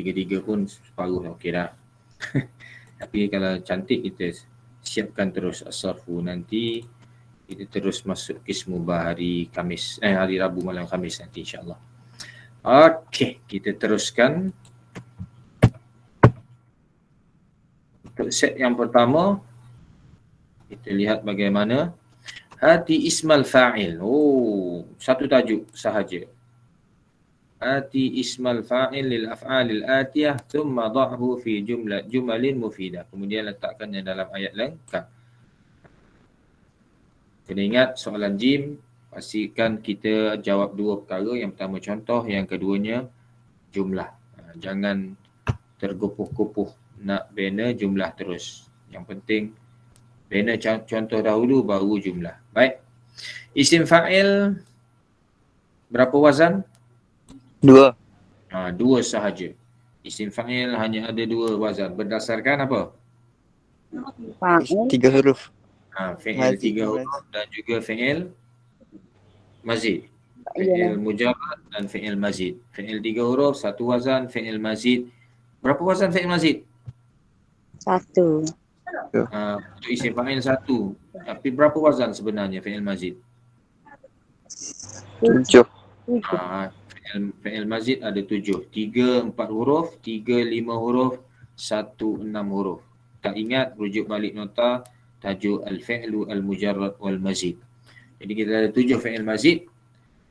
Tiga-tiga pun separuh okey dah. Tapi kalau cantik kita siapkan terus as-sarfu, nanti kita terus masuk kismu hari Khamis, hari Rabu malam Khamis nanti insya-Allah. Okey, kita teruskan. Untuk set yang pertama, kita lihat bagaimana hati ismal fa'il. Oh, satu tajuk sahaja. Ati ismal fa'il lil af'alil atiyah thumma dha'hu fi jumalin mufidah. Kemudian letakkannya dalam ayat lengkap. Kena ingat soalan jim, pastikan kita jawab dua perkara. Yang pertama contoh, yang keduanya jumlah. Jangan tergopoh-gopoh nak bina jumlah terus. Yang penting bina contoh dahulu baru jumlah. Baik. Isim fa'il berapa wazan? Dua. Dua sahaja. Isim fa'il hanya ada dua wazan. Berdasarkan apa? Fa'il. 3 huruf. Fi'il 3 huruf dan juga fi'il mazid. Fi'il mujarrad dan fi'il mazid. Fi'il 3 huruf, satu wazan, fi'il mazid. Berapa wazan fi'il mazid? 1. Untuk isim fa'il 1. Tapi berapa wazan sebenarnya fi'il mazid? 7. Fi'il mazid ada 7. 3 4 huruf, 3 5 huruf, 1 6 huruf. Tak ingat, rujuk balik nota tajuk al-fi'lu al-mujarrad wal mazid. Jadi kita ada 7 fi'il mazid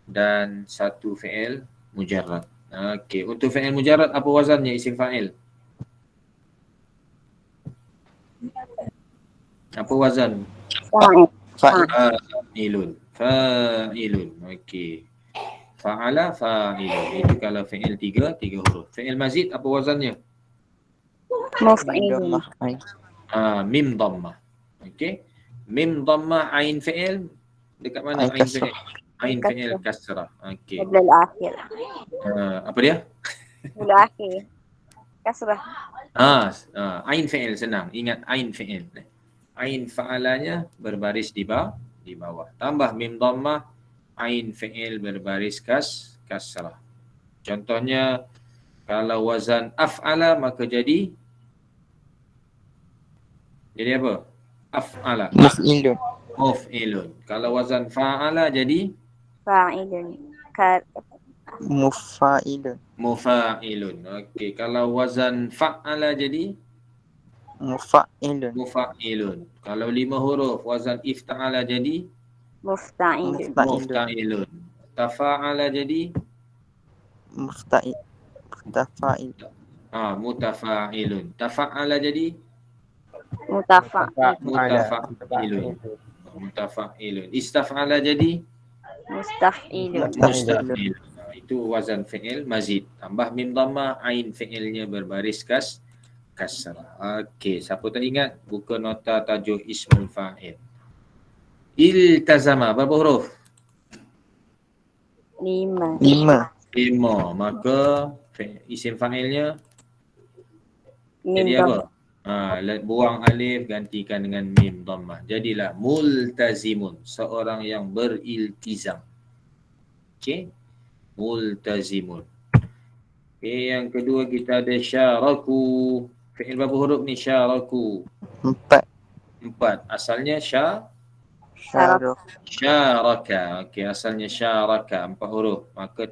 dan 1 fi'il mujarrad. Okey, untuk fi'il mujarrad apa wazannya isim fa'il? Apa wazan? Fa'ilun. Fa'ilun. Okey. Fa'ala fa'ilun. Itu kalau fi'il 3 huruf. Fi'il mazid apa wazannya? Muf'ilun. Mim dhammah. Okey. Mim dhammah ain fi'il dekat mana ain fi'il? Ain fi'il kasrah. Okey. Qabla al-akhir. Apa dia? Qabla akhir. Kasrah. Ain fi'il senang. Ingat ain fi'il. Ain fa'alanya berbaris di bawah. Tambah mim dhammah, ain fi'il berbaris kasrah. Contohnya kalau wazan af'ala maka jadi apa? Af'ala. Muf'ilun. Kalau wazan fa'ala jadi Fa'ilun. Mufa'ilun. Okey, kalau wazan fa'ala jadi mufa'ilun. Kalau 5 huruf wazan ifta'ala jadi mufta'ilun. Tafa'ala jadi mutafa'ilun. Tafa'ala jadi mutafa'ilun. Istaf'ala jadi Mustaf'ilun. Itu wazan fi'il mazid. Tambah mim dhammah, ain fi'ilnya berbaris kasrah. Okey, siapa tak ingat buka nota tajuk ismul fa'il. Iltazama berapa huruf? 5. 5. Maka isim fa'ilnya Mim jadi apa? Buang alif, gantikan dengan mim dhammah. Jadilah multazimun, seorang yang beriltizam. Okey, multazimun. Okey, yang kedua kita ada syaraku. Fi'il berapa huruf ni syaraku? 4. Asalnya syaraka. Okey, asalnya syaraka 4 huruf. Maka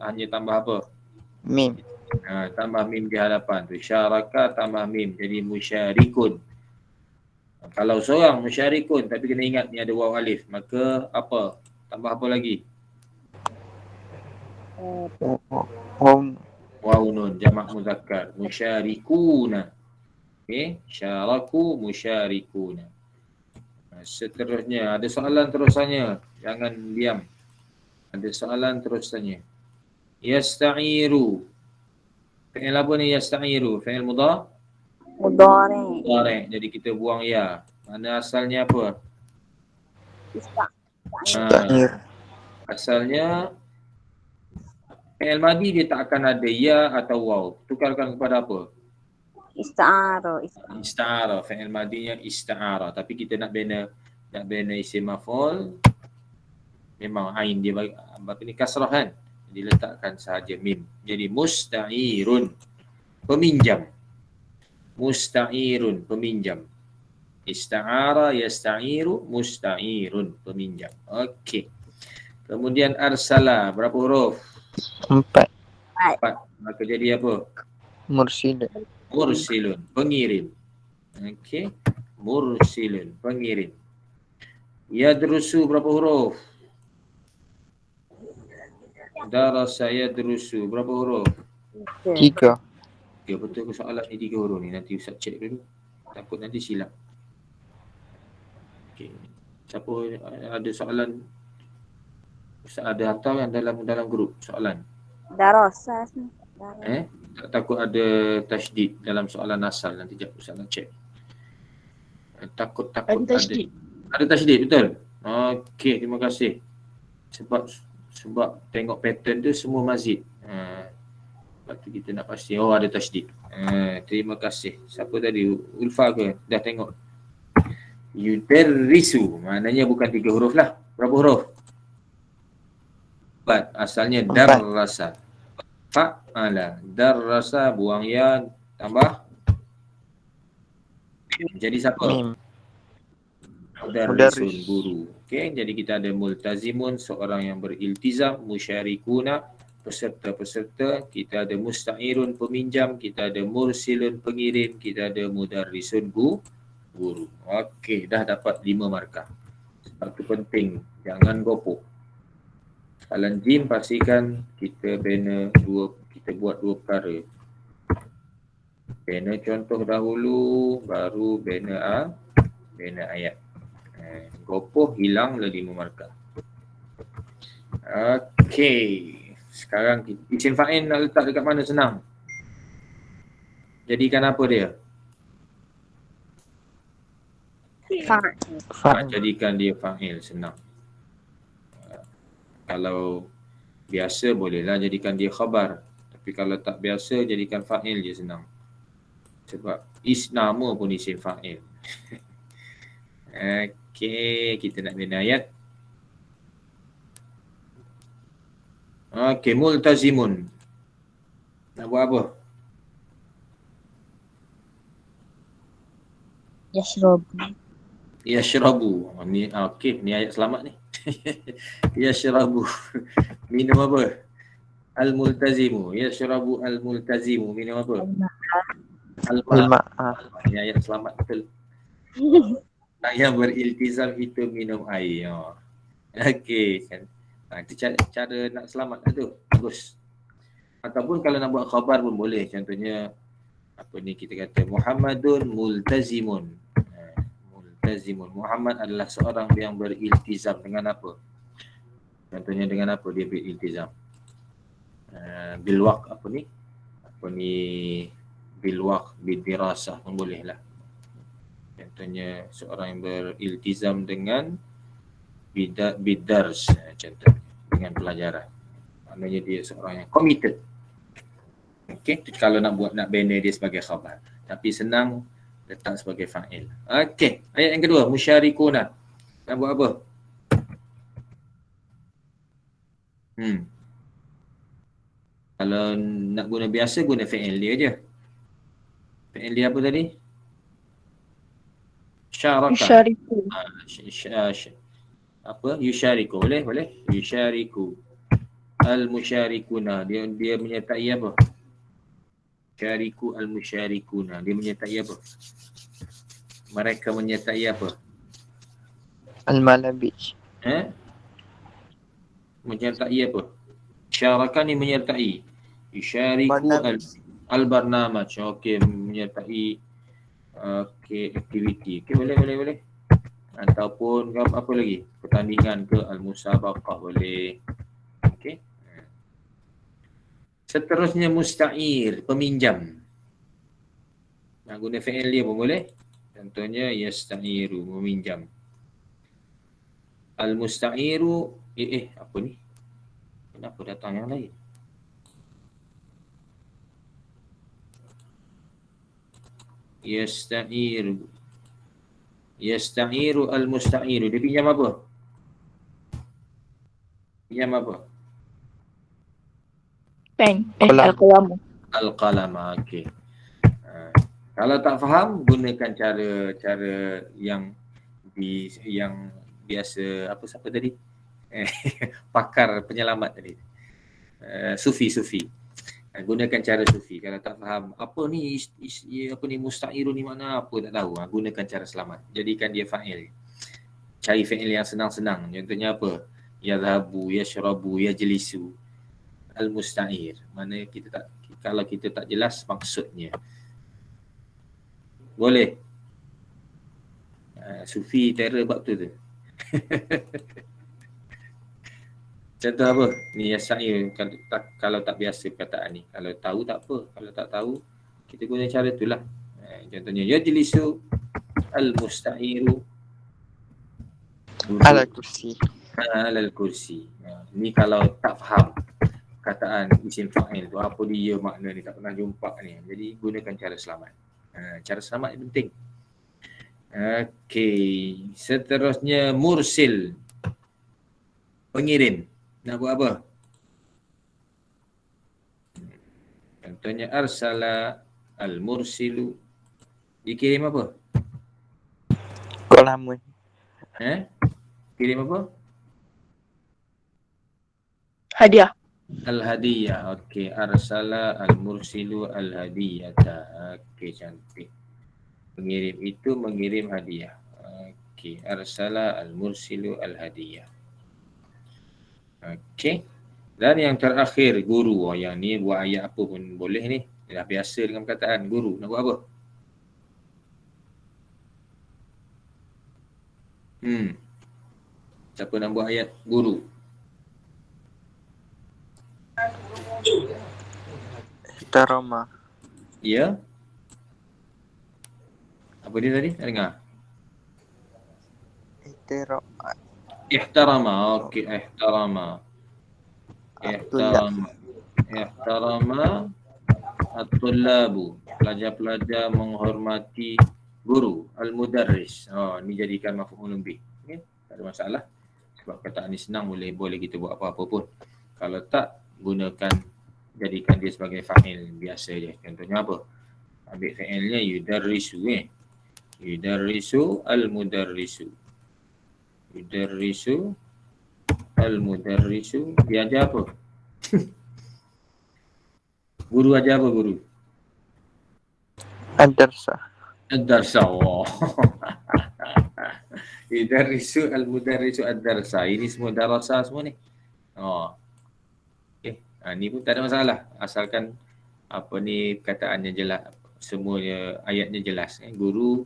hanya tambah apa? Mim. Tambah mim di hadapan tu. Syaraka tambah mim jadi musyarikun. Kalau seorang musyarikun tapi kena ingat ni ada waw alif, maka apa? Tambah apa lagi? Waw nun jamak muzakkar. Musyarikuna. Okey, syaraku musyarikuna. Seterusnya ada soalan terusannya. Jangan diam. Ada soalan terusannya. Yasta'iru. Fi'il apa ni yasta'iru? Fi'il mudhari'. Jadi kita buang ya. Mana asalnya apa? Asalnya fi'il madi dia tak akan ada ya atau waw. Tukarkan kepada apa? Ista'ara. Fi'il madinya ista'ara. Tapi kita nak bina isim maf'ul, memang ain dia bagi kasrah kan. Jadi letakkan sahaja mim. Jadi musta'irun. peminjam. Musta'irun, peminjam. Ista'ara, yasta'iru, musta'irun, peminjam. Okey. Kemudian arsala, berapa huruf? 4. 4. Maka jadi apa? Mursil. Mursilun, pengirim. Okey. Mursilun, pengirim. Yadrusu, berapa huruf? Darasa yadrusu, berapa huruf? 3. Ya, betul ke soalan ni 3 huruf ni? Nanti Ustaz cek dulu. Takut nanti silap. Okey. Siapa ada soalan? Ustaz ada hantar yang dalam grup soalan. Darasa. Tak takut ada tasydid dalam soalan asal. Nanti jap Ustaz nak cek. Takut Ada tasydid. Ada tasydid, betul? Okey, terima kasih. Sebab tengok pattern tu semua mazid. Lepas tu kita nak pasti, ada tasydid. Terima kasih. Siapa tadi? Ulfa ke? Dah tengok. Yudarrisu. Maknanya bukan 3 huruf lah. Berapa huruf? 4. Asalnya darrasa. Fa'ala. Darrasa, buang ya, tambah. Jadi siapa? Mim. Mudarrisun, guru. Okey, jadi kita ada multazimun, seorang yang beriltizam, musyarikuna, peserta-peserta, kita ada musta'irun, peminjam, kita ada mursilun, pengirim, kita ada mudarrisun, guru. Okey, dah dapat 5 markah. Sebab tu penting, jangan gopok. Soalan jim pastikan kita kita buat 2 perkara. Bina contoh dahulu, baru bina ayat. Gopoh hilanglah 5 markah. Okey. Sekarang isim fa'il nak letak dekat mana senang? Jadikan apa dia? Jadikan dia fa'il, senang. Kalau biasa bolehlah jadikan dia khabar. Tapi kalau tak biasa jadikan fa'il je senang. Sebab nama pun isim fa'il. Okey, kita nak bina ayat. Okey, multazimun. Nak buat apa? Yashrabu. Ni okey, ni ayat selamat ni. Yashrabu. Minum apa? Al-multazimu. Yashrabu al-multazimu. Minum apa? Al-ma'ah. Ni ayat selamat betul. Yang beriltizam itu minum air. Okey. Itu cara nak selamat lah tu. Bagus. Ataupun kalau nak buat khabar pun boleh. Contohnya apa ni kita kata Muhammadun multazimun. Multazimun. Muhammad adalah seorang yang beriltizam dengan apa? Contohnya dengan apa dia beriltizam? Bilwaq apa ni? Bilwaq, bidirasah pun boleh lah. Contohnya seorang yang beriltizam dengan bidars, contoh dengan pelajaran. Maknanya dia seorang yang committed. Okey, kalau nak bina dia sebagai khabar. Tapi senang letak sebagai fa'il. Okey, ayat yang kedua, musyarikuna. Nak buat apa? Kalau nak guna biasa, guna fi'il dia je. Fi'il dia apa tadi? Syaraka. Yusyariku. Apa? Yusyariku. Boleh? Yusyariku. Al-musyarikuna. Dia menyertai apa? Syariku al-musyarikuna. Dia menyertai apa? Mereka menyertai apa? Al-malabij. Menyertai apa? Syaraka ni menyertai. Yusyariku al-barnamaj. Okey, menyertai aktiviti. Okey, boleh. Ataupun apa lagi? Pertandingan ke al-musabaqah boleh. Okey. Seterusnya musta'ir, peminjam. Nak guna fi'il dia pun boleh. Contohnya yasta'iru, meminjam. Al-musta'iru, apa ni? Kenapa datang yang lain? Yasta'iru al-musta'iru. Dia pinjam apa? Pinjam apa? Pen. Qalam. Al-qalamu. Al-qalama. Okey. Kalau tak faham, gunakan cara yang biasa, siapa tadi? Pakar penyelamat tadi. Sufi. Gunakan cara sufi. Kalau tak faham apa ni musta'irun ni makna apa, tak tahu, gunakan cara selamat. Jadikan dia fa'il. Cari fa'il yang senang-senang. Contohnya apa? Yadhabu, yashrabu, yajlisu. Al-musta'ir. Mana kalau kita tak jelas maksudnya. Boleh. Sufi terror bab tu. Contoh apa? Ni yasa'ir. Kalau tak biasa perkataan ni. Kalau tahu tak apa. Kalau tak tahu, kita guna cara tu lah. Contohnya, yajlisu al-musta'iru Ala kursi. Alal kursi. Ni kalau tak faham kataan isim fa'il tu, apa dia makna ni, tak pernah jumpa ni. Jadi gunakan cara selamat. Cara selamat ni penting. Okey. Seterusnya mursil. Pengirim. Nak buat apa? Contohnya arsala al-mursilu. Dikirim apa? Kolamun. Kirim apa? Hadiah. Al-hadiyah. Okey, arsala al-mursilu al-hadiyata. Okey, cantik. Pengirim itu mengirim hadiah. Okey, arsala al-mursilu al-hadiyah. Okey. Dan yang terakhir, guru. Yang ni buat ayat apa pun boleh ni. Dah biasa dengan perkataan guru. Nak buat apa? Siapa nak buat ayat guru? Ihtarama. Ya. Apa dia tadi? Tak dengar. Ihtarama. Okey, ihtarama. Ihtarama at-tullabu. Pelajar-pelajar menghormati guru. Al-mudarris. Ni jadikan maf'ulun bih. Okay? Tak ada masalah. Sebab perkataan ni senang, boleh kita buat apa-apa pun. Kalau tak, jadikan dia sebagai fa'il biasa je. Contohnya apa? Ambil fa'ilnya yudarrisu. Yudarrisu al-mudarrisu. Yudarrisu al-mudarrisu. Dia ajar apa? Guru ajar apa guru? Ad-darsa. Ad-darsa. Yudarrisu al-mudarrisu ad-darsa. Ini semua darasa semua ni. Ni pun tak ada masalah. Asalkan perkataannya jelas. Semuanya ayatnya jelas. Guru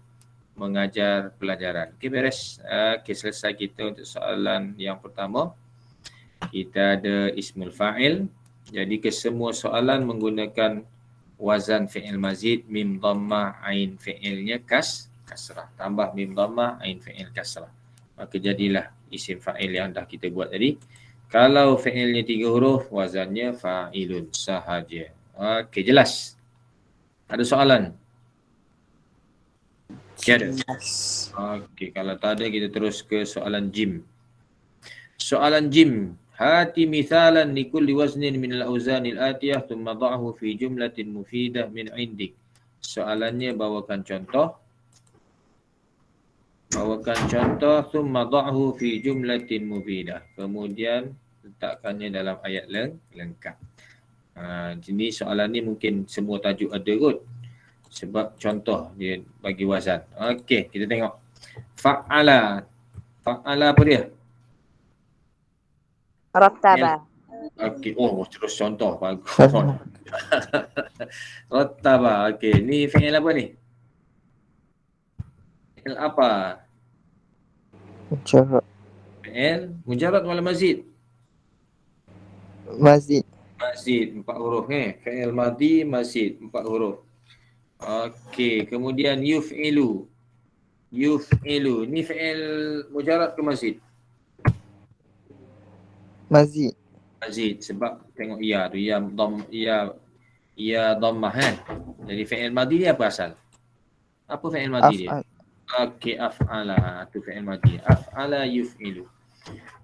mengajar pelajaran. Okey, beres. Okey, selesai kita untuk soalan yang pertama. Kita ada ismul fa'il. Jadi kesemua soalan menggunakan wazan fi'il mazid, mim dhammah, ain fi'ilnya kasrah. Tambah mim dhammah, ain fi'il kasrah. Maka jadilah isim fa'il yang dah kita buat tadi. Kalau fi'ilnya 3 huruf, wazannya fa'ilun sahaja. Okey, jelas? Ada soalan? Ada? Okey, kalau tak ada, kita terus ke soalan jim. Soalan jim. Hati mithalan likulli waznin min al-awzanil atiyah thumma da'ahu fi jumlatin mufidah min indik. Soalannya bawakan contoh. Thumma da'ahu fi jumlatin mufidah. Kemudian letakkannya dalam ayat lengkap. Jadi soalan ni mungkin semua tajuk ada kot. Sebab contoh dia bagi wazan. Okey, kita tengok. Fa'ala. Fa'ala apa dia? Rattaba. Okey, terus contoh. Bagus. Rattaba. Okey, ni fi'il apa ni? Fi'il apa? Mujarrad. Fi'il mujarrad wala mazid? Mazid. Mazid 4 huruf Fi'il madhi mazid 4 huruf. Okey, kemudian yuf'ilu. Yuf'ilu. Ni fi'il mujarrad ke mazid? Mazid. Mazid sebab tengok ya tu, ya dhammah Jadi fi'il madhi dia apa asal? Apa fi'il madhi dia? Okey, af'ala. Tu fi'il madhi. Af'ala yuf'ilu.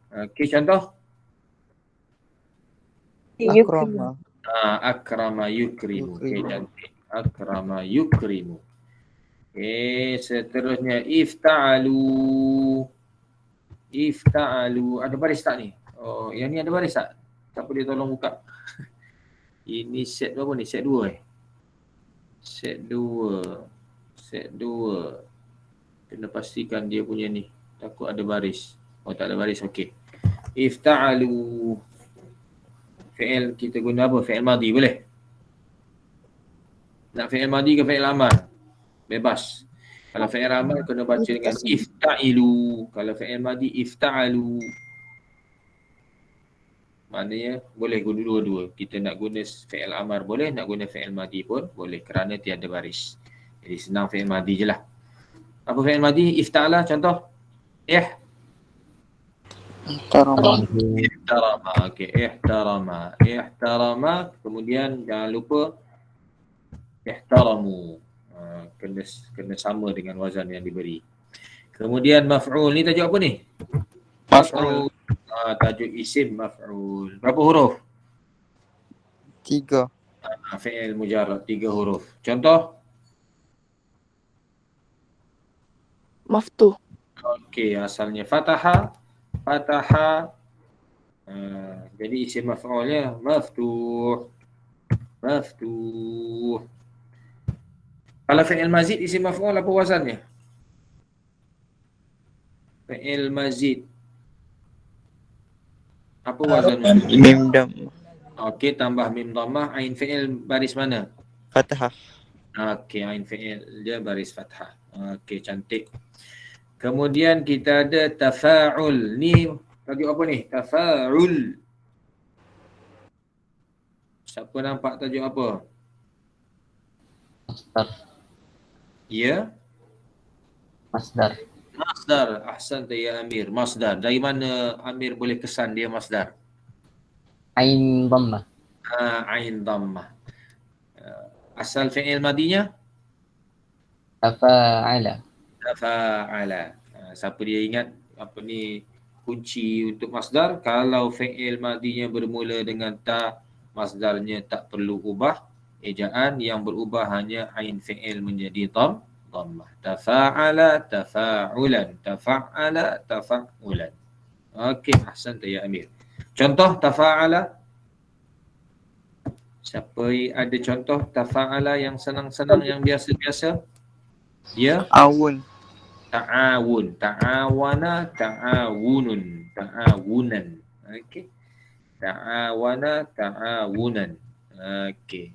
Okey, contoh? Akrama. Akrama yukrimu. Okey, cantik. Akrama yukrimu. Seterusnya ifta'alu. Ifta'alu. Ada baris tak ni? Oh, yang ni ada baris tak? Siapa dia tolong buka? Ini set berapa ni? Set 2 Set 2. Set 2. Kena pastikan dia punya ni. Takut ada baris. Oh, tak ada baris. Okey. Ifta'alu. Fi'il kita guna apa? Fi'il madhi boleh? Nak fi'il madhi ke fi'il amal? Bebas. Kalau fi'il amal kena baca dengan ifta'ilu. Kalau fi'il madhi ifta'alu. Maknanya boleh guna dua-dua. Kita nak guna fi'il amar boleh, nak guna fi'il madhi pun boleh kerana tiada baris. Jadi senang fi'il madhi je lah. Apa fi'il madhi? Ifta'ala contoh. Ihtarama. Ihtarama. Okey, ihtarama. Ihtarama. Kemudian jangan lupa ihtaramu. Kena sama dengan wazan yang diberi. Kemudian maf'ul ni tajuk apa ni? Maf'ul. Tajuk isim maf'ul. Berapa huruf? 3. Fi'il mujarrad 3 huruf. Contoh? Maftuh. Okey, asalnya fataha. Fataha. Jadi isim maf'ulnya maftuh. Maftuh. Kalau fi'il mazid isim maf'ul apa wazannya? Fi'il mazid. Apa wazannya? Mim dam. Okey, tambah mim dhammah. Ain fi'il baris mana? Fathah. Okey, ain fi'il dia baris fathah. Okey, cantik. Kemudian kita ada tafa'ul. Ni tajuk apa ni? Tafa'ul. Siapa nampak tajuk apa? Masdar. Ya? Masdar. Masdar. Ahsanta ya Amir. Masdar. Dari mana Amir boleh kesan dia masdar? Ain dhammah. Ain dhammah. Asal fi'il madinya? Tafa'ala. Tafa'ala. Siapa dia ingat apa ni kunci untuk masdar? Kalau fi'il madinya bermula dengan ta, masdarnya tak perlu ubah ejaan, yang berubah hanya ain fi'il menjadi dhammah. Tafa'ala, tafa'ulan, tafa'ala, tafa'ulan. Okey, ahsanta ya Amir. Contoh tafa'ala. Siapa ada contoh tafa'ala yang senang-senang, yang biasa-biasa? Ya? Awun. Ta'awun, ta'awana, ta'awunun, ta'awunan. Okey. Ta'awana, ta'awunan. Okey.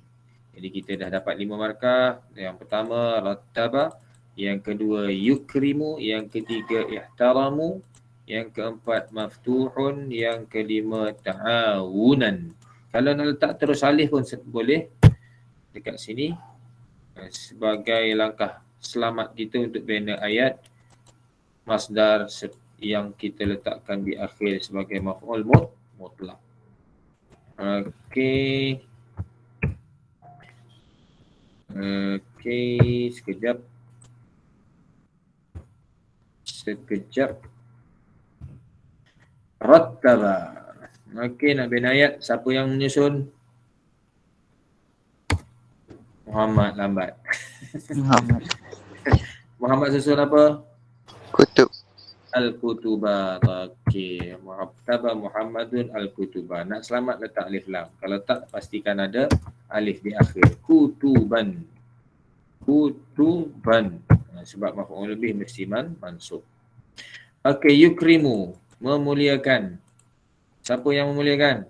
Jadi kita dah dapat 5 markah. Yang pertama rattaba, yang kedua yukrimu, yang ketiga ihtaramu, yang keempat maftuhun, yang kelima ta'awunan. Kalau nak letak terus alif pun boleh dekat sini sebagai langkah selamat kita untuk bina ayat masdar yang kita letakkan di akhir sebagai maf'ul mutlaq. Okey. Okey, sekejap. Rattaba. Okey, nak bina ayat. Siapa yang menyusun? Muhammad lambat. Muhammad. Muhammad susun apa? Kutub. Al-Kutuba. Okey. Rattaba Muhammadun Al-Kutuba. Nak selamat letak alif lam. Kalau tak, pastikan ada alif di akhir. Kutuban. Kutuban. Sebab maf'ul bih mesti mansub. Okey, yukrimu. Memuliakan. Siapa yang memuliakan?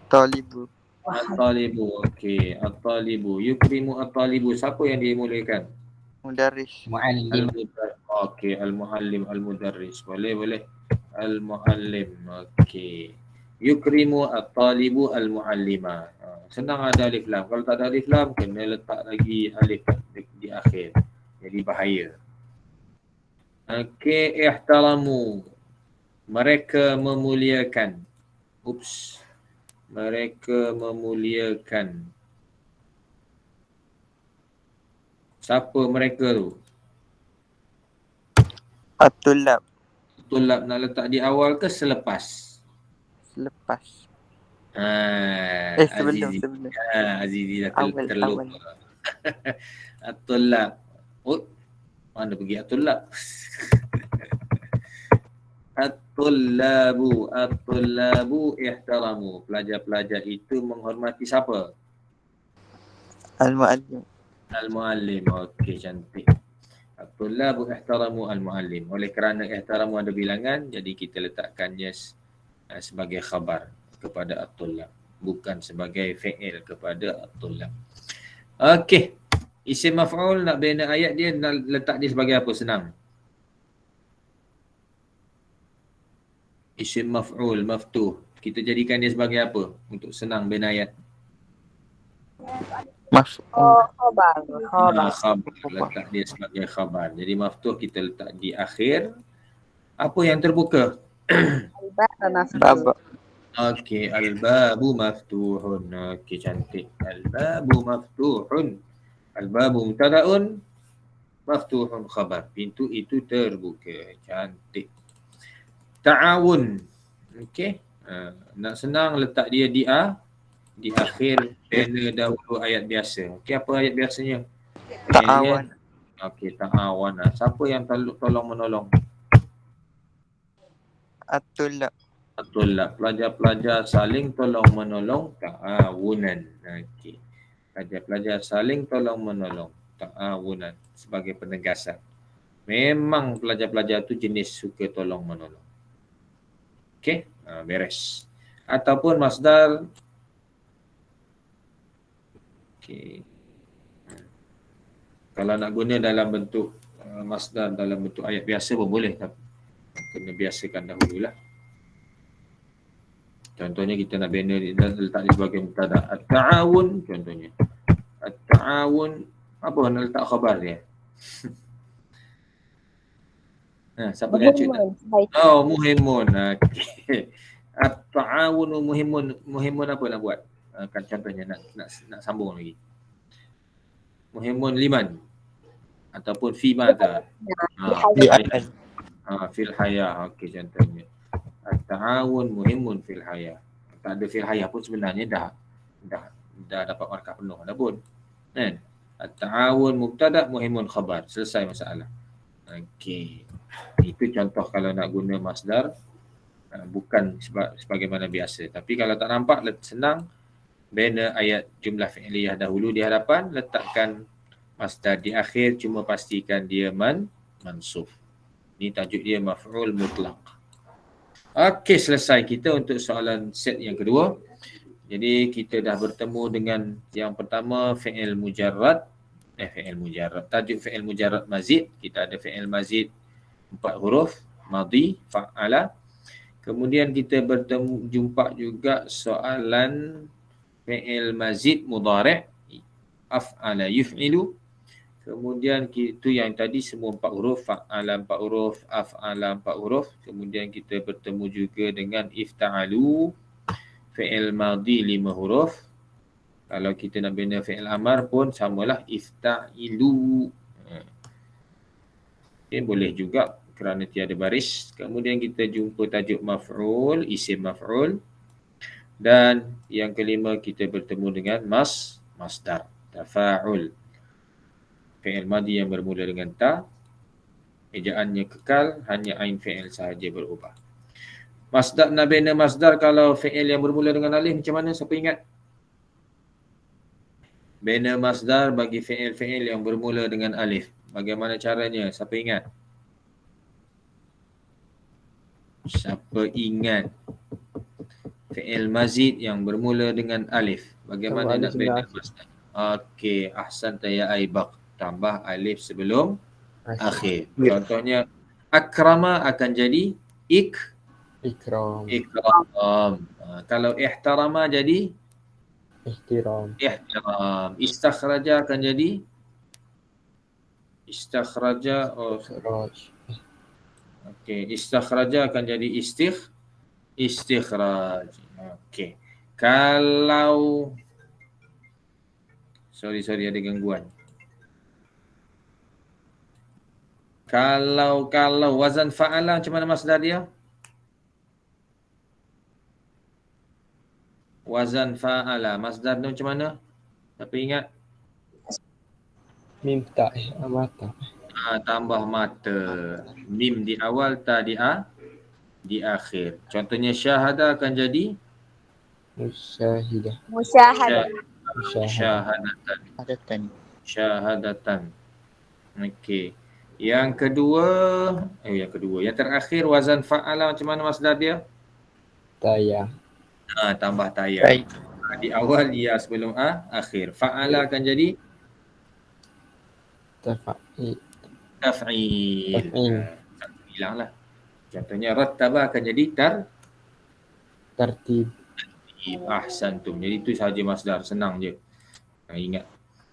Talibu. At-talibu. Okey, at-talibu. Yukrimu at-talibu. Siapa yang dimuliakan? Mudarris. Mu'allim. Okey, al-muallim, al-mudarris. Boleh. Al-muallim. Okey. Yukrimu at-talibu al-muallima. Senang ada alif lam. Kalau tak ada alif lam, kena letak lagi alif di akhir. Jadi bahaya. Okey, ihtaramu. Mereka memuliakan. Mereka memuliakan. Siapa mereka tu? At-tulab. Tulab nak letak di awal ke selepas? Selepas. Azizi. Sebelum. Azizi dah Awal. terlupa. At-tulab. Oh, mana pergi at-tullab? At-tullabu ihtaramu. Pelajar-pelajar itu menghormati siapa? Al-muallim. Al-muallim. Okey, cantik. At-tullabu ihtaramu al-muallim. Oleh kerana ihtaramu ada bilangan, jadi kita letakkannya sebagai khabar kepada at-tullab, bukan sebagai fi'il kepada at-tullab. Okey. Isim maf'ul nak bina ayat dia, nak letak dia sebagai apa? Senang. Isim maf'ul, maftuh. Kita jadikan dia sebagai apa untuk senang bina ayat? Maf'ul. Khabar. Khabar. Letak dia sebagai khabar. Jadi maftuh kita letak di akhir. Apa yang terbuka? Bab. Okey, al-babu maftuhun. Okey, cantik. Al-babu maftuhun. Al-babu mubtada'un, maftuhun khabar. Pintu itu terbuka. Cantik. Ta'awun. Okey. Nak senang letak dia di akhir bina dahulu ayat biasa. Okey, apa ayat biasanya? Ta'awan. Okey, ta'awan. Siapa yang tolong menolong? At-tullab. At-tullab. Pelajar-pelajar saling tolong menolong, ta'awunan. Okey. Pelajar-pelajar saling tolong menolong, ta'awunan, sebagai penegasan. Memang pelajar-pelajar tu jenis suka tolong menolong. Okey, beres. Ataupun masdar. Okey. Kalau nak guna dalam bentuk masdar dalam bentuk ayat biasa pun boleh, tapi kena biasakan dahululah. Contohnya kita nak bina dan letak dia sebagai mubtada. At-ta'awun contohnya. At-ta'awun, apa nak letak khabar dia? Siapa yang cakap? Oh, muhimun. Okey. At-ta'awun muhimun. Muhimun apa nak buat? Kan contohnya nak sambung lagi. Muhimun liman ataupun fi mata. Fil haya. Okey, contohnya. At-ta'awun muhimun fil haya. Tak ada fil haya pun sebenarnya dah dapat markah penuh dah pun. Kan? At-ta'awun mubtada, muhimun khabar. Selesai masalah. Okey. Itu contoh kalau nak guna masdar, bukan sebagaimana biasa. Tapi kalau tak nampak, senang. Bina ayat jumlah fi'liyah dahulu di hadapan, letakkan masdar di akhir, cuma pastikan dia mansub. Ini tajuk dia maf'ul mutlaq. Okey, selesai kita untuk soalan set yang kedua. Jadi kita dah bertemu dengan yang pertama, fi'il mujarrad. Tajuk fi'il mujarrad mazid. Kita ada fi'il mazid 4 huruf, madhi, fa'ala. Kemudian kita jumpa juga soalan fi'il mazid mudhari', af'ala yuf'ilu. Kemudian itu yang tadi semua 4 huruf, fa'ala 4 huruf, af'ala 4 huruf. Kemudian kita bertemu juga dengan ifta'alu, fi'il madhi 5 huruf. Kalau kita nak bina fi'il amar pun samalah, ifta'ilu. Okay, boleh juga kerana tiada baris. Kemudian kita jumpa tajuk maf'ul, isim maf'ul. Dan yang kelima kita bertemu dengan masdar, tafa'ul. Fi'il madhi yang bermula dengan ta, ejaannya kekal, hanya ain fi'il sahaja berubah. Masdar, nak bina masdar kalau fi'il yang bermula dengan alif macam mana? Siapa ingat? Bina masdar bagi fi'il-fi'il yang bermula dengan alif. Bagaimana caranya? Siapa ingat? Siapa ingat? Fi'il mazid yang bermula dengan alif. Bagaimana nak bina masdar? Okey, ahsanta ya Aibak. Tambah alif sebelum akhir. Contohnya, akrama akan jadi ikram. Kalau ihtarama jadi ihtiram. Istakhraja akan jadi istakhraja. Okey, istakhraja akan jadi istikhraj. Okey. Kalau sorry ada gangguan. Kalau wazan fa'ala macam mana masdar dia? Wazan fa'ala masdar dia macam mana? Tapi ingat Mim tak mata. Tambah mata. Mim di awal, ta di akhir. Contohnya syahadah akan jadi Musyahidah. Musyahadah. Musyahadah. syahadatan. Syahadatan. Okey. Yang kedua, yang terakhir wazan fa'ala macam mana masdar dia? Taya. Tambah tayar. Di awal ya sebelum akhir. Fa'ala akan jadi Tafa'il. taf'il. Taf'il. Hilanglah. Contohnya rattaba akan jadi Tertib. ahsantum. Jadi itu sahaja masdar, senang je. Ingat.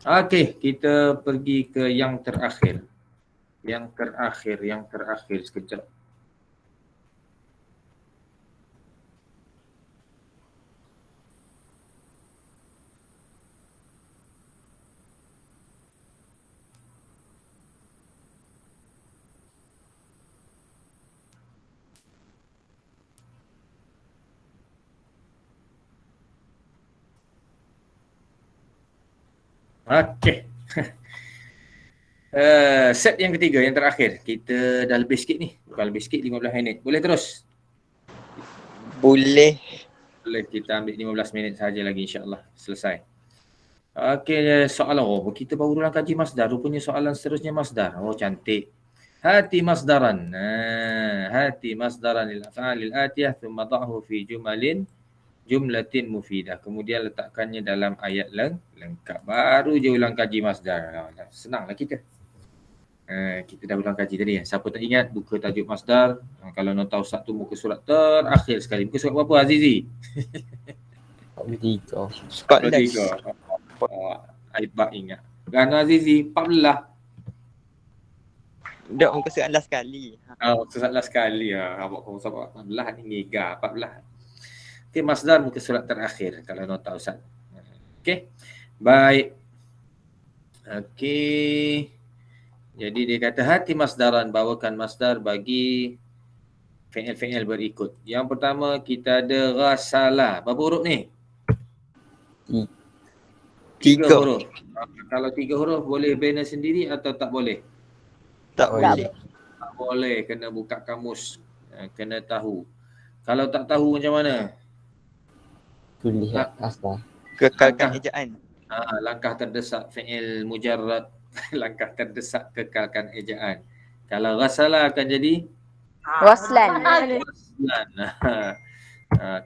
Okey, kita pergi ke yang terakhir. Yang terakhir sekejap. Okey. Set yang ketiga, yang terakhir. Kita dah lebih sikit ni. Bukan lebih sikit, 15 minit. Boleh terus? Boleh. Boleh, kita ambil 15 minit saja lagi insya-Allah. Selesai. Okey, soalan. Kita baru dalam kaji masdar. Rupanya soalan seterusnya masdar. Cantik. Hati masdaran. Hati masdaran lil af'alil atiyah thumma dha'hu fi jumlatin mufidah. Kemudian letakkannya dalam ayat lengkap. Baru je ulang kaji masdar. Senanglah kita. Kita dah ulang kaji tadi. Siapa tak ingat, buka tajuk masdar. Kalau nak tahu satu muka surat terakhir sekali. Muka surat berapa Azizi? 43. Scotland. Aibak ingat. Gana Azizi, 14. Dah muka surat last sekali. Muka surat last sekali. Abang kau sabar 14 ni mega 14. Okey, masdar muka surat terakhir kalau nota Ustaz. Okey. Baik. Okey. Jadi dia kata hati masdaran, bawakan masdar bagi fi'il-fi'il berikut. Yang pertama kita ada ghasala. Berapa huruf ni? 3 huruf. Kalau 3 huruf boleh bina sendiri atau tak boleh? Tak boleh. Tak boleh, kena buka kamus. Kena tahu. Kalau tak tahu macam mana? Kulihat asal. Kekalkan ejaan. Langkah terdesak fi'il mujarrad. Langkah terdesak kekalkan ejaan. Kalau ghasala akan jadi Waslan.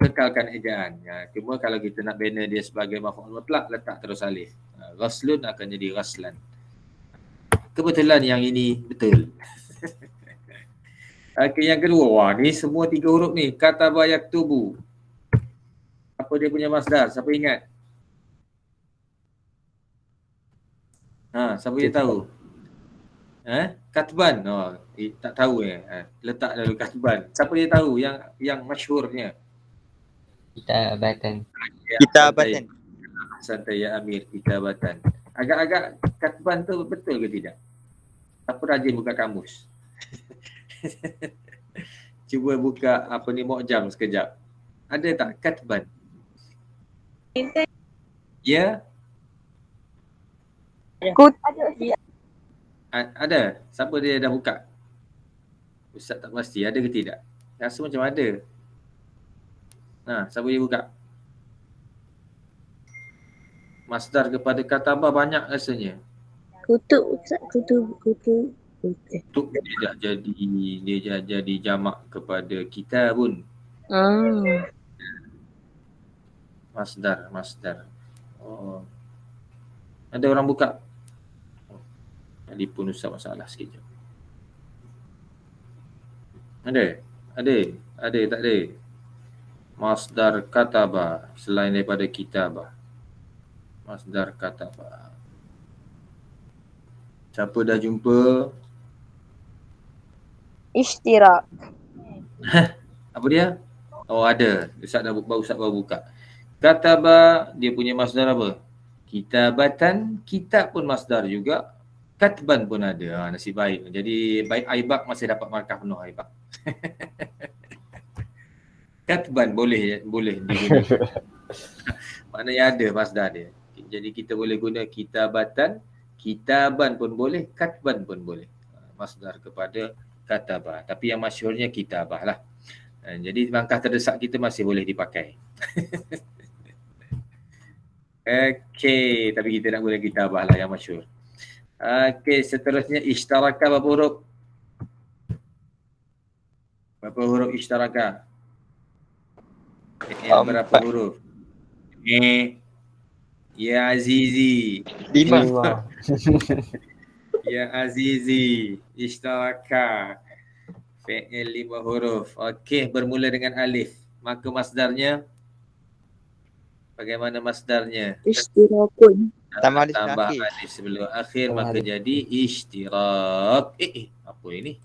Kekalkan ejaan. Cuma kalau kita nak bina dia sebagai maf'ul mutlak, letak terus alif. Ghaslun akan jadi ghaslan. Kebetulan yang ini betul. Okey, yang kedua. Ni semua 3 huruf ni. Kataba yaktubu. Apa dia punya masdar? Siapa ingat? Siapa dia tahu? Katban. Tak tahu letak dulu katban. Siapa dia tahu yang masyhurnya? Kitabatan. Kitabatan. Santai ya Amir, kitabatan. Agak-agak katban tu betul ke tidak? Apa rajin buka kamus? Cuba buka mu'jam sekejap. Ada tak katban? Ya? Ada. Siapa dia dah buka? Ustaz tak pasti. Ada ke tidak? Rasa macam ada. Siapa dia buka? Masdar kepada kataba banyak rasanya. Kutub, Ustaz. Kutub. Kutub dia jadi jamak kepada kitabun. Masdar. Ada orang buka? Tadi pun Ustaz masalah sikit je. Ada tak ada? Masdar kataba selain daripada kitabah. Masdar kataba. Siapa dah jumpa? Ishtirak. Apa dia? Ada. Ustaz baru buka. Kataba dia punya masdar apa? Kitabatan. Kitab pun masdar juga. Katban pun ada. Nasib baik. Jadi baik Aibak masih dapat markah penuh Aibak. Katban boleh digunakan. Maknanya ada masdar dia. Jadi kita boleh guna kitabatan, Kitaban pun boleh, katban pun boleh. Masdar kepada kataba. Tapi yang masyhurnya kitabah lah. Jadi langkah terdesak kita masih boleh dipakai. Okey, tapi kita nak guna kitabah lah yang masyhur. Okey, seterusnya ishtaraka berapa huruf? Berapa huruf ishtaraka? Berapa huruf? Ya Azizi. 5. Ya Azizi. Ishtaraka. Fi'il 5 huruf. Okey, bermula dengan alif. Maka masdarnya? Bagaimana masdarnya? Ishtirakun. Tambah alif Tambah akhir. alif sebelum akhir, Tambah maka alif. jadi ishtirak. Apa ini?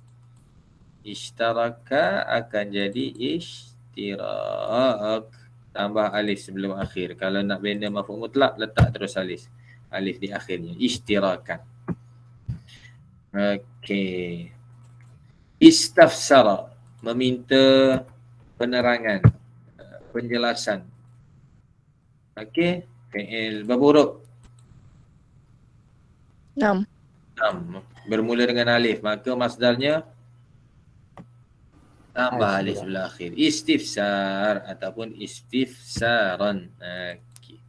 Ishtaraka akan jadi ishtirak. Tambah alif sebelum akhir. Kalau nak bina maf'ul mutlak, letak terus alif. Alif di akhirnya. Ishtirakan. Okey. Istafsara. Meminta penerangan. Penjelasan. Okey. Fi'il berapa huruf? 6. 6. Bermula dengan alif. Maka masdarnya tambah alif Alif sebelah akhir. Istifsar ataupun istifsaran. Okay.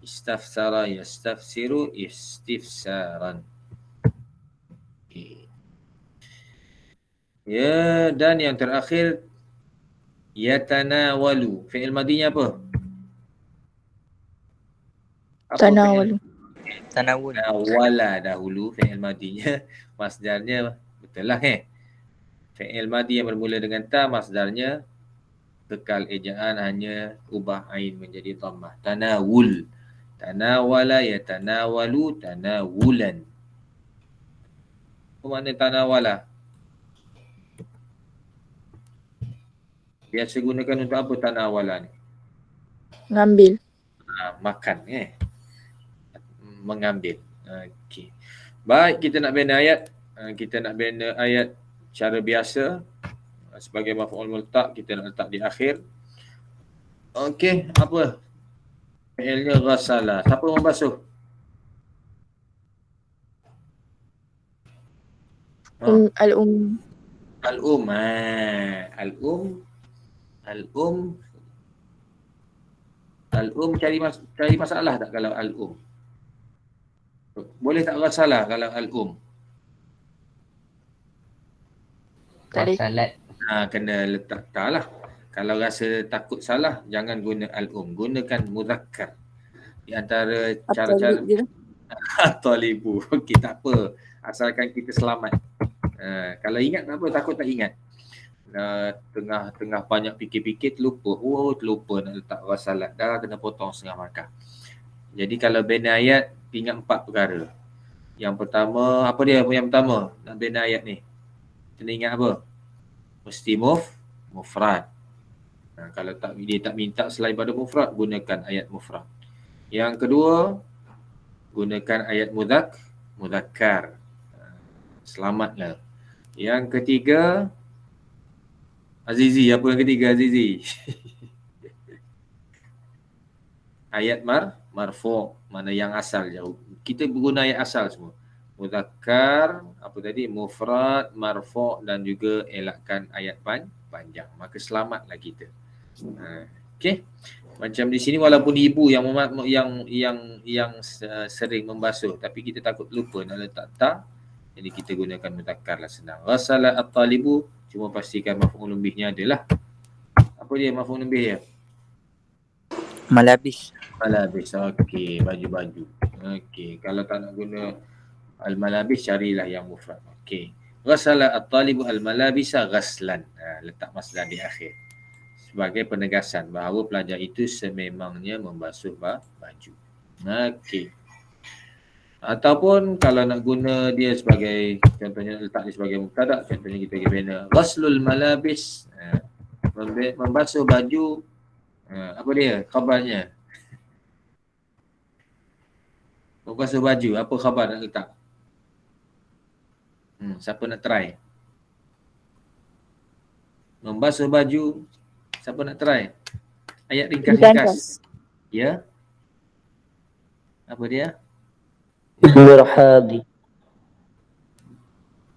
Istafsara yastafsiru istifsaran. Okay. Ya, dan yang terakhir yatanawalu. Fi'il madinya apa? Tanawalu. Tanawul. Nawala dahulu fi'il madinya. Masdarnya betul lah Fi'il madi yang bermula dengan ta, masdarnya kekal ejaan, hanya ubah ain menjadi dhammah. Tanawul. Tanawala yatanawalu tanawulan. Apa makna tanawala? Biasa gunakan untuk apa tanawala ni? Ngambil. Makan mengambil. Okey. Baik, kita nak bina ayat. Kita nak bina ayat cara biasa. Sebagai maf'ul multaq, kita nak letak di akhir. Okey, apa? Fi'ilnya ghasala. Siapa membasuh? Al-um. Al-um. Al-um cari masalah tak kalau al-um? Boleh tak ghasala kalau al-um? Tak boleh. Salat. Kena letak ta lah. Kalau rasa takut salah, jangan guna al-um. Gunakan muzakkar. Di antara cara-cara talibu. Okey, tak apa. Asalkan kita selamat. Kalau ingat tak apa, takut tak ingat. Tengah banyak fikir-fikir terlupa. Terlupa nak letak wasalat. Dah kena potong setengah markah. Jadi kalau bina ayat, ingat 4 perkara. Yang pertama, apa dia yang pertama? Nak bina ayat ni. Kena ingat apa? Mesti mufrad. Kalau dia tak minta selain pada mufrad, gunakan ayat mufrad. Yang kedua, gunakan ayat muzakkar. Selamatlah. Yang ketiga, Azizi, apa yang ketiga Azizi? Ayat marfu', mana yang asal jauh. Kita guna ayat asal semua. Muzakkar, apa tadi? Mufrad, marfu' dan juga elakkan ayat panjang. Maka selamatlah kita. Okey. Macam di sini walaupun ibu yang sering membasuh, tapi kita takut lupa nak letak ta. Jadi kita gunakan muzakkar lah, senang. Ghasala at-talibu, cuma pastikan maf'ul bihnya adalah apa dia maf'ul bih dia? Malabis. Malabis. Okey, baju-baju. Okey, kalau tak nak guna al-malabis, carilah yang mufrad. Okey. Ghasala at-talibu al-malabisa ghaslan. Letak masdar di akhir. Sebagai penegasan bahawa pelajar itu sememangnya membasuh baju. Okey. Ataupun kalau nak guna dia sebagai, contohnya letak dia sebagai mubtada, contohnya kita bina ghaslul malabis, membasuh baju, apa dia khabarnya? Membasuh baju, apa khabar nak letak? Siapa nak try? Membasuh baju, siapa nak try? Ayat ringkas-ringkas. Ya? Apa dia? المرحاض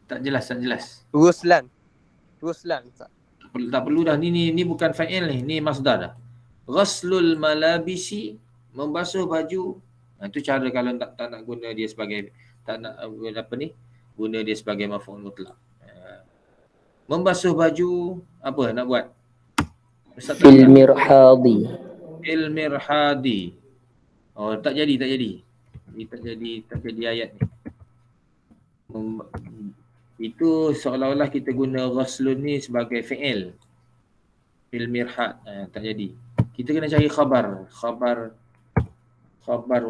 Tak jelas. Ruslan. Ruslan, Ustaz. Tak perlu dah. Ni bukan fa'il ni. Ni masdar dah. Ghaslul malabisi, membasuh baju. Itu cara kalau tak nak guna dia sebagai, tak nak guna dia sebagai maf'ul mutlaq. Membasuh baju, apa nak buat? Ustaz في tahu tak? المرحاض Fil mirhadi. Oh, tak jadi. Ni tak jadi ayat ni. Itu seolah-olah kita guna ghaslun ni sebagai fi'il. Fil mirhad. Tak jadi. Kita kena cari khabar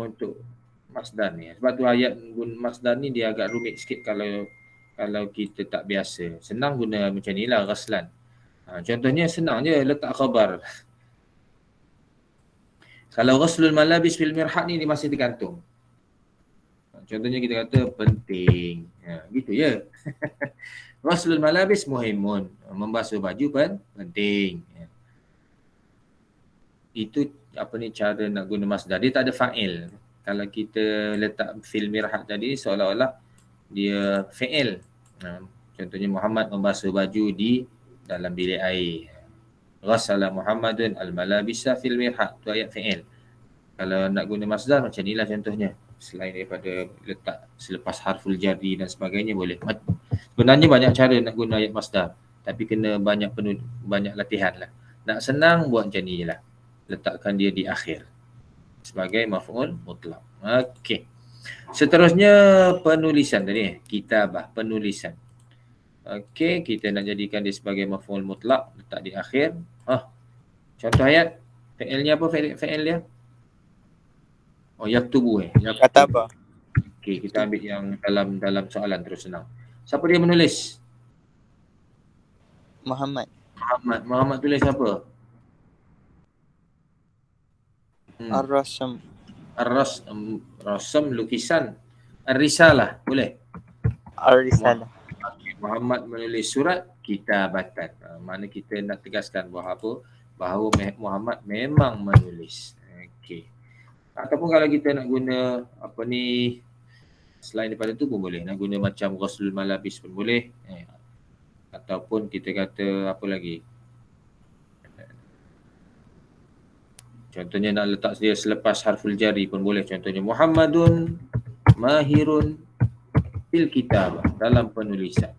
untuk masdar ni. Sebab tu ayat guna masdar ni dia agak rumit sikit kalau kita tak biasa. Senang guna macam ni lah, ghaslan. Contohnya senang je letak khabar. Kalau ghaslul malabis fil mirhad ni dia masih tergantung. Contohnya kita kata penting. Gitu ya. Ghaslul malabis muhimun. Membasuh baju penting. Itu cara nak guna masdar. Dia tak ada fa'il. Kalau kita letak fil mirhad tadi seolah-olah dia fi'il. Contohnya Muhammad membasuh baju di dalam bilik air. Ghassala Muhammadun al-malabisa fil mirhad. Tu ayat fi'il. Kalau nak guna masdar macam inilah contohnya. Selain daripada letak selepas harful jarri dan sebagainya boleh. Sebenarnya banyak cara nak guna ayat masdar. Tapi kena banyak latihan lah. Nak senang buat macam ni je lah. Letakkan dia di akhir. Sebagai maf'ul mutlaq. Okey. Seterusnya penulisan tadi. Kitabah, penulisan. Okey, kita nak jadikan dia sebagai maf'ul mutlaq. Letak di akhir. Contoh ayat. Fi'ilnya apa fi'il dia? Oh, yaktubu Kataba. Okey, kita ambil yang dalam soalan terus senang. Siapa dia menulis? Muhammad. Muhammad tulis apa? Ar-Rasam. Rasam lukisan. Ar-Risalah boleh? Ar-Risalah. Muhammad menulis surat kitabatan. Mana kita nak tegaskan bahawa Muhammad memang menulis. Okey. Ataupun kalau kita nak guna selain daripada tu pun boleh. Nak guna macam ghaslul malabis pun boleh. Ataupun kita kata apa lagi? Contohnya nak letak dia selepas harful jari pun boleh. Contohnya Muhammadun mahirun fil kitabah, dalam penulisan.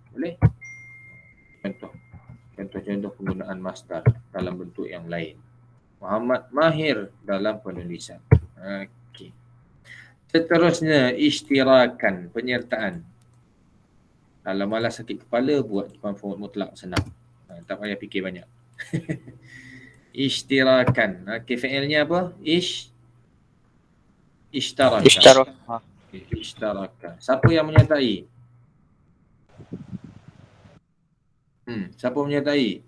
Boleh? Contoh penggunaan masdar dalam bentuk yang lain. Muhammad mahir dalam penulisan. Okey. Seterusnya ishtirakan, penyertaan. Kalau malas sakit kepala buat maf'ul mutlaq senang. Tak payah fikir banyak. Ishtirakan. Okey, fi'ilnya apa? Ishtaraka. Ishtaraka. Siapa yang menyertai? Siapa menyertai?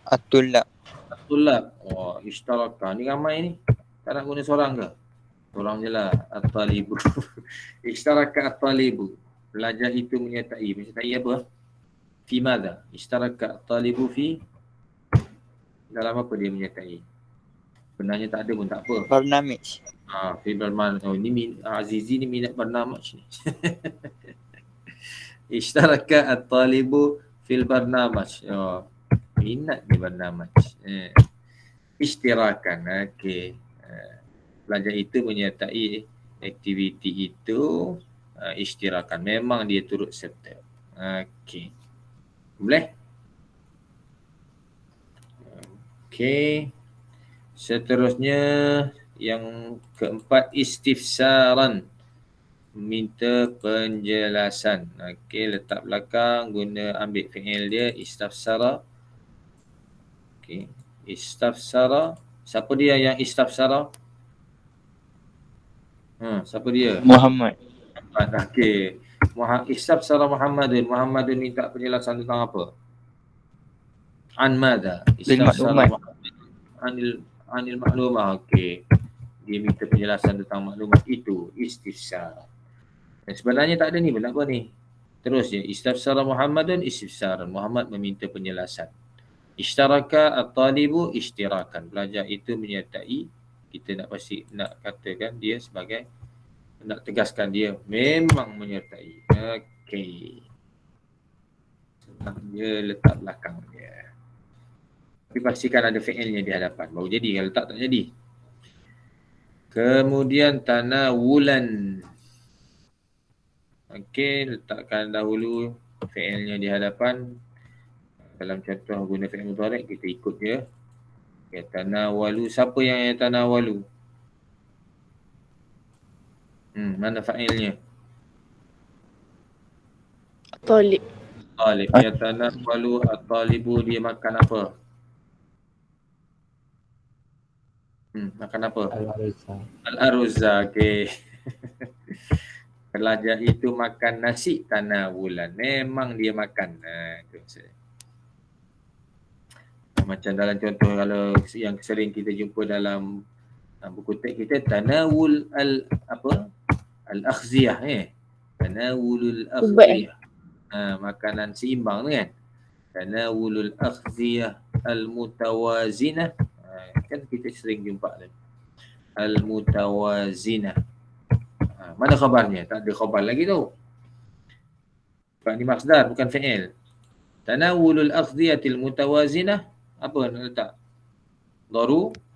At-Tullab. At-Tullab. Oh, ishtaraka. Ni ramai ni. Tak nak guna seorang ke? Seorang je lah. At-Talibu. Ishtaraka at-Talibu. Pelajar itu menyertai. Menyertai apa? Fi madha? Ishtaraka at-Talibu fi. Dalam apa dia menyertai? Sebenarnya tak ada pun tak apa. Barnamij. Fi barnamij. Oh, ni Azizi ni minat barnamij ni. Ishtaraka at-Talibu fil barnamij. Oh, minat di barnamij. Ishtirakan. Okey. Pelajar itu menyertai aktiviti itu, ishtirakan. Memang dia turut serta. Okey. Boleh? Okey. Seterusnya yang keempat, istifsaran. Minta penjelasan. Okey, letak belakang, ambil fi'il dia, istafsara. Okey. Istafsara. Siapa dia yang istafsara? Siapa dia? Muhammad. Okey. Istafsara Muhammadun. Muhammadun minta penjelasan tentang apa? An madha? Istafsara Muhammadun anil maklumah. Okey. Dia minta penjelasan tentang maklumat itu. Istifsara. Dan sebenarnya tak ada ni. Kenapa ni? Terus je. Istafsara Muhammadun istifsaran. Muhammad meminta penjelasan. Ishtaraka at-talibu ishtirakan. Pelajar itu menyertai. Kita nak katakan dia sebagai nak tegaskan dia memang menyertai. Okey. Senang dia letak belakang dia. Tapi pastikan ada fi'ilnya di hadapan. Baru jadi. Kalau tak jadi. Kemudian tanawulan. Okey, letakkan dahulu fi'ilnya di hadapan. Dalam contoh guna fi'il mudhari' kita ikut dia. Yatanawalu. Siapa yang yatanawalu? Mana fa'ilnya? Talib. Talib. Yatanawalu at-talibu, dia makan apa? Makan apa? Al-Arza. Al-arza. Okey. Pelajar itu makan nasi tanawulan. Memang dia makan. Itu maksudnya. Macam dalam contoh kalau yang sering kita jumpa dalam buku teks kita, tanawul al-akhziyah tanawulul akhziyah. Makanan seimbang tu kan. Tanawulul akhziyah al-mutawazinah. Kan kita sering jumpa tu. Al-mutawazinah. Mana khabarnya? Tak ada khabar lagi tu. Sebab ni masdar bukan fi'il. Tanawulul akhziyatil mutawazinah. Apa nak letak?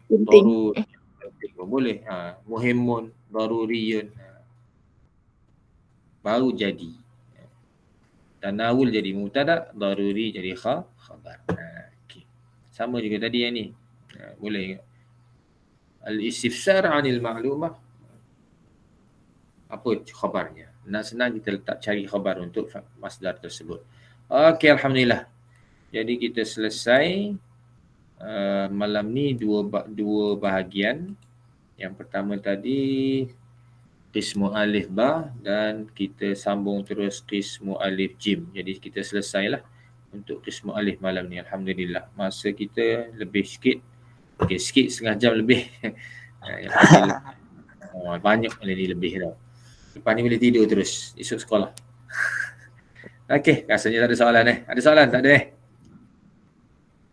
Penting. Boleh. Muhimmun, daruriyun. Baru jadi. Tanawul jadi mubtada, daruri jadi khabar. Okay. Sama juga tadi yang ni. Boleh. Al-istifsar 'anil ma'lumah. Apa khabarnya? Nak senang kita letak cari khabar untuk masdar tersebut. Okey, alhamdulillah. Jadi kita selesai malam ni dua bahagian. Yang pertama tadi qismu alif ba dan kita sambung terus qismu alif jim. Jadi kita selesailah untuk qismu alif malam ni, alhamdulillah. Masa kita lebih sikit. Okey, sikit setengah jam lebih. Banyak ni lebih tau. Lepas ni boleh tidur terus esok sekolah. Okey, rasanya tak ada soalan Ada soalan? Tak ada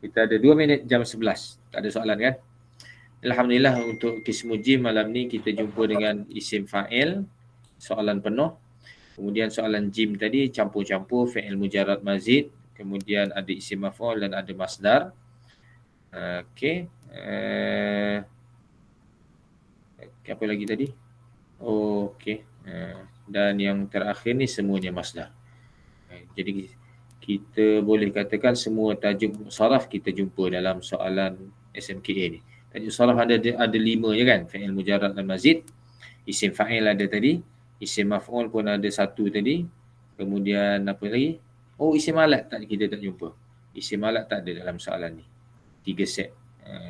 Kita ada 2 minit jam 11. Tak ada soalan kan? Alhamdulillah untuk qismu jim malam ni kita jumpa dengan isim fa'il, soalan penuh. Kemudian soalan jim tadi campur-campur fi'il mujarrad mazid, kemudian ada isim maf'ul dan ada masdar. Okey. Apa lagi tadi? Okey. Dan yang terakhir ni semuanya masdar. Jadi kita boleh katakan semua tajuk saraf kita jumpa dalam soalan SMKA ni. Tajuk saraf ada 5 je kan? Fi'il mujarrad dan mazid. Isim fa'il ada tadi. Isim maf'ul pun ada 1 tadi. Kemudian apa lagi? Isim alat kita tak jumpa. Isim alat tak ada dalam soalan ni. 3 set.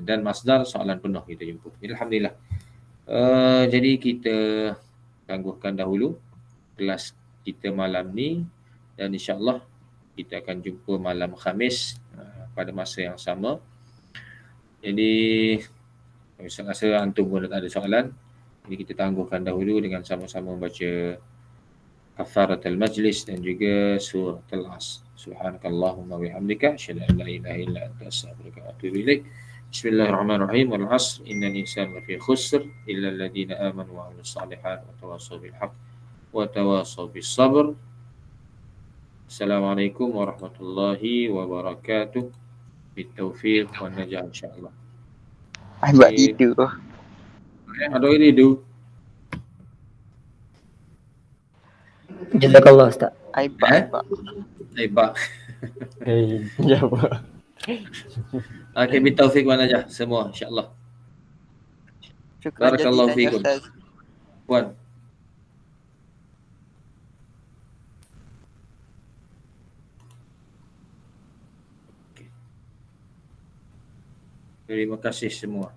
Dan masdar soalan penuh kita jumpa. Jadi alhamdulillah. Jadi kita tangguhkan dahulu kelas kita malam ni dan insya-Allah kita akan jumpa malam Khamis pada masa yang sama. Jadi saya rasa antum pun tak ada soalan. Jadi kita tangguhkan dahulu dengan sama-sama membaca kafaratul majlis dan juga surah Al-As. Subhanakallahumma wa bihamdika asyhadu an la ilaha illa anta astaghfiruka wa atubu ilaik. Bismillahirrahmanirrahim. Wal 'asr innal insana lafi khusr illa alladhina amanu wa 'amilus shalihat wa tawassaw bil haqq wa tawassaw bis sabr. Assalamualaikum warahmatullahi wabarakatuh. Bitaufiq wa najah insya-Allah. Ahbab itu. Ada ini tu. Jazakallah Ustaz. Aibak. Baik. Jawab. Okey, bitaufiq wa najah semua insya-Allah. Syukran Barakallahu jazilan, fikum. Ustaz. Puan. Terima kasih semua.